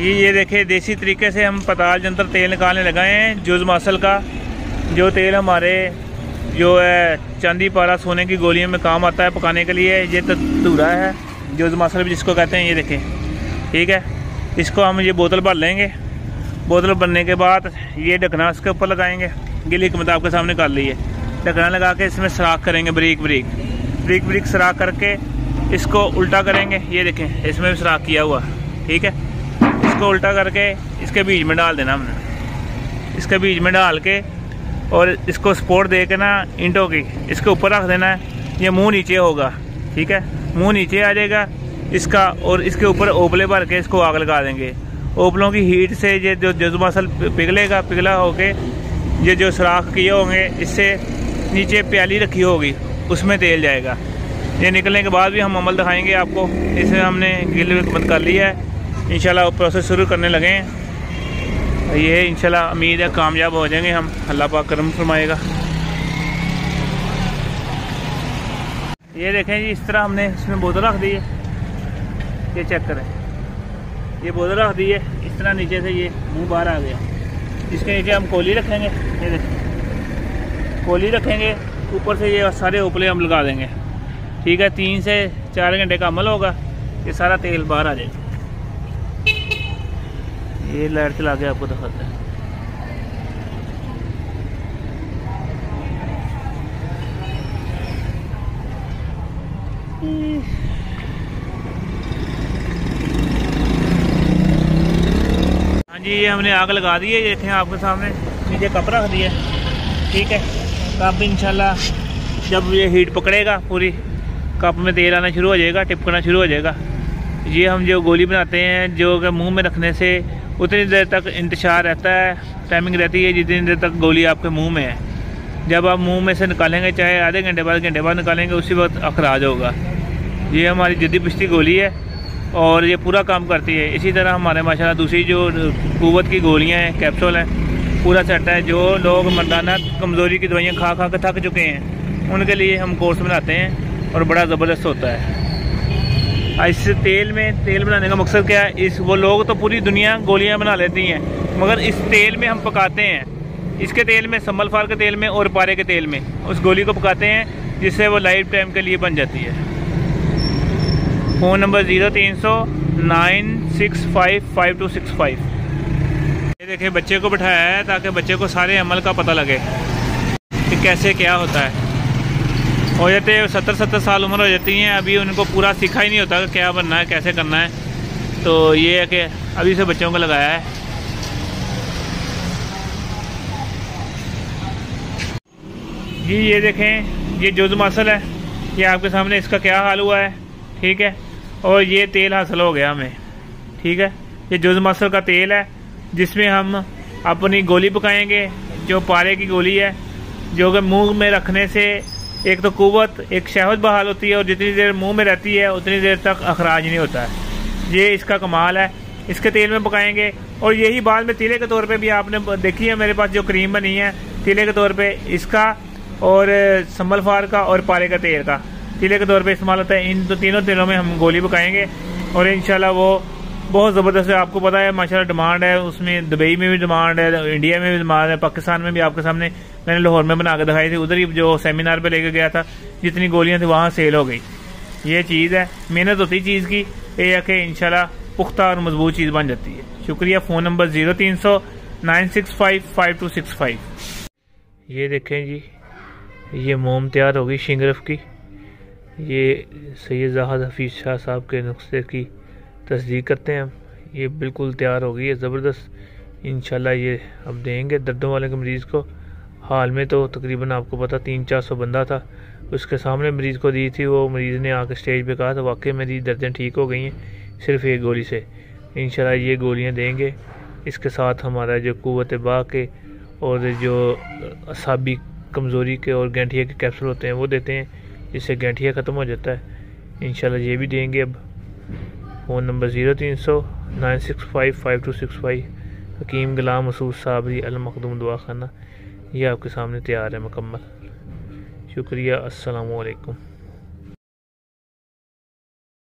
ये देखिए देसी तरीके से हम पताल जंतर तेल निकालने लगाए हैं। जुज़ मसल का जो तेल हमारे जो है चांदी पारा सोने की गोलियों में काम आता है पकाने के लिए। ये धूरा है जुज़ मसल भी जिसको कहते हैं। ये देखें, ठीक है। इसको हम ये बोतल भर लेंगे। बोतल भरने के बाद ये ढकना इसके ऊपर लगाएंगे। गिली हिकमत आपके सामने कर ली है। ढकना लगा के इसमें सुराख करेंगे, ब्रीक ब्रीक सुराख करके इसको उल्टा करेंगे। ये देखें इसमें भी सुराख किया हुआ, ठीक है। इसको उल्टा करके इसके बीच में डाल देना हमने। इसके बीच में डाल के और इसको सपोर्ट दे के ना ईंटों की इसके ऊपर रख देना है। ये मुंह नीचे होगा, ठीक है। मुंह नीचे आ जाएगा इसका और इसके ऊपर ओपले भर के इसको आग लगा देंगे। ओपलों की हीट से ये जो जुज़ मसल पिघलेगा, पिघला होके ये जो सुराख किए होंगे इससे नीचे प्याली रखी होगी उसमें तेल जाएगा। ये निकलने के बाद भी हम अमल दिखाएंगे आपको। इसे हमने गिल बंद कर लिया है। इंशाल्लाह प्रोसेस शुरू करने लगे हैं। ये इंशाल्लाह उम्मीद है कामयाब हो जाएंगे हम। अल्लाह पाक करम फरमाएगा। ये देखें जी, इस तरह हमने इसमें बोतल रख दी है। ये चेक करें, ये बोतल रख दी है। इस तरह नीचे से ये मुंह बाहर आ गया। इसके नीचे हम कोली रखेंगे। ये देखें कोली रखेंगे, ऊपर से ये सारे उपले हम लगा देंगे, ठीक है। 3 से 4 घंटे का अमल होगा। ये सारा तेल बाहर आ जाएगा। ये लाइट चला के आपको दिखाता है। हाँ जी, ये हमने आग लगा दी है। ये देखें आपके सामने नीचे कप रख दिया, ठीक है। कप इंशाल्लाह जब ये हीट पकड़ेगा पूरी कप में तेल आना शुरू हो जाएगा, टिपकना शुरू हो जाएगा। ये हम जो गोली बनाते हैं जो कि मुंह में रखने से उतनी देर तक इंतशार रहता है, टाइमिंग रहती है जितनी देर तक गोली आपके मुंह में है। जब आप मुंह में से निकालेंगे, चाहे आधे घंटे बाद निकालेंगे, उसी वक्त अखराज होगा। ये हमारी जद्दी पिश्ती गोली है और ये पूरा काम करती है। इसी तरह हमारे माशाल्लाह दूसरी जो कुव्वत की गोलियाँ हैं, कैप्सूल हैं, पूरा सेट है। जो लोग मर्दाना कमज़ोरी की दवाइयाँ खा खा के थक चुके हैं उनके लिए हम कोर्स बनाते हैं और बड़ा ज़बरदस्त होता है। इस तेल में तेल बनाने का मकसद क्या है? वो लोग तो पूरी दुनिया गोलियां बना लेती हैं, मगर इस तेल में हम पकाते हैं। इसके तेल में, संभल फार के तेल में और पारे के तेल में उस गोली को पकाते हैं जिससे वो लाइफ टाइम के लिए बन जाती है। Phone number 0300 965 5265। ये देखिए बच्चे को बिठाया है ताकि बच्चे को सारे अमल का पता लगे कि कैसे क्या होता है। हो जाते 70 साल उम्र हो जाती हैं, अभी उनको पूरा सीखा ही नहीं होता कि क्या बनना है, कैसे करना है। तो ये है कि अभी से बच्चों को लगाया है। जी ये देखें, ये जुज़ मसल है। ये आपके सामने इसका क्या हाल हुआ है, ठीक है। और ये तेल हासिल हो गया हमें, ठीक है। ये जुज़ मसल का तेल है जिसमें हम अपनी गोली पकाएंगे। जो पारे की गोली है जो कि मुँह में रखने से एक तो कुव्वत, एक शहवत बहाल होती है और जितनी देर मुंह में रहती है उतनी देर तक अखराज नहीं होता है। ये इसका कमाल है। इसके तेल में पकाएंगे और यही बाद में तीले के तौर पे भी आपने देखी है। मेरे पास जो क्रीम बनी है तीले के तौर पे इसका और संभल फार का और पारे का तेल का तीले के तौर पे इस्तेमाल होता है। इन तीनों तेलों में हम गोली पकाएंगे और इंशाल्लाह वो बहुत ज़बरदस्त है। आपको पता है माशाल्लाह डिमांड है उसमें। दुबई में भी डिमांड है, इंडिया में भी डिमांड है, पाकिस्तान में भी। आपके सामने मैंने लाहौर में बना के दिखाई थी, उधर ही जो सेमिनार पे लेके गया था, जितनी गोलियां थी वहाँ सेल हो गई। ये चीज़ है, मेहनत होती चीज़ की, ये है कि इंशाल्लाह पुख्ता और मजबूत चीज़ बन जाती है। शुक्रिया। Phone number 0300 965 5265। ये देखें जी, ये मोम तैयार होगी शिंगरफ की। ये सैयद ज़ाहद हफीज़ शाह साहब के नुस्खे की तस्दीक करते हैं हम। ये बिल्कुल तैयार हो गई है, ज़बरदस्त। इंशाल्लाह ये अब देंगे दर्दों वाले के मरीज़ को। हाल में तो तकरीबन आपको पता 300-400 बंदा था, उसके सामने मरीज़ को दी थी। वो मरीज़ ने आके स्टेज पे कहा था वाकई मेरी दर्दें ठीक हो गई हैं सिर्फ एक गोली से। इंशाल्लाह ये गोलियां देंगे। इसके साथ हमारा जो कुव्वत बा के और जो असाबी कमज़ोरी के और गैंठिया के कैप्सूल होते हैं वो देते हैं, जिससे गैंठिया ख़त्म हो जाता है। इंशाल्लाह ये भी देंगे अब। Phone number 0300 965 5265। हकीम गुलाम मसूद साबरी अल मखदूम दुआ खाना, ये आपके सामने तैयार है मुकम्मल। शुक्रिया। अस्सलामु अलैकुम।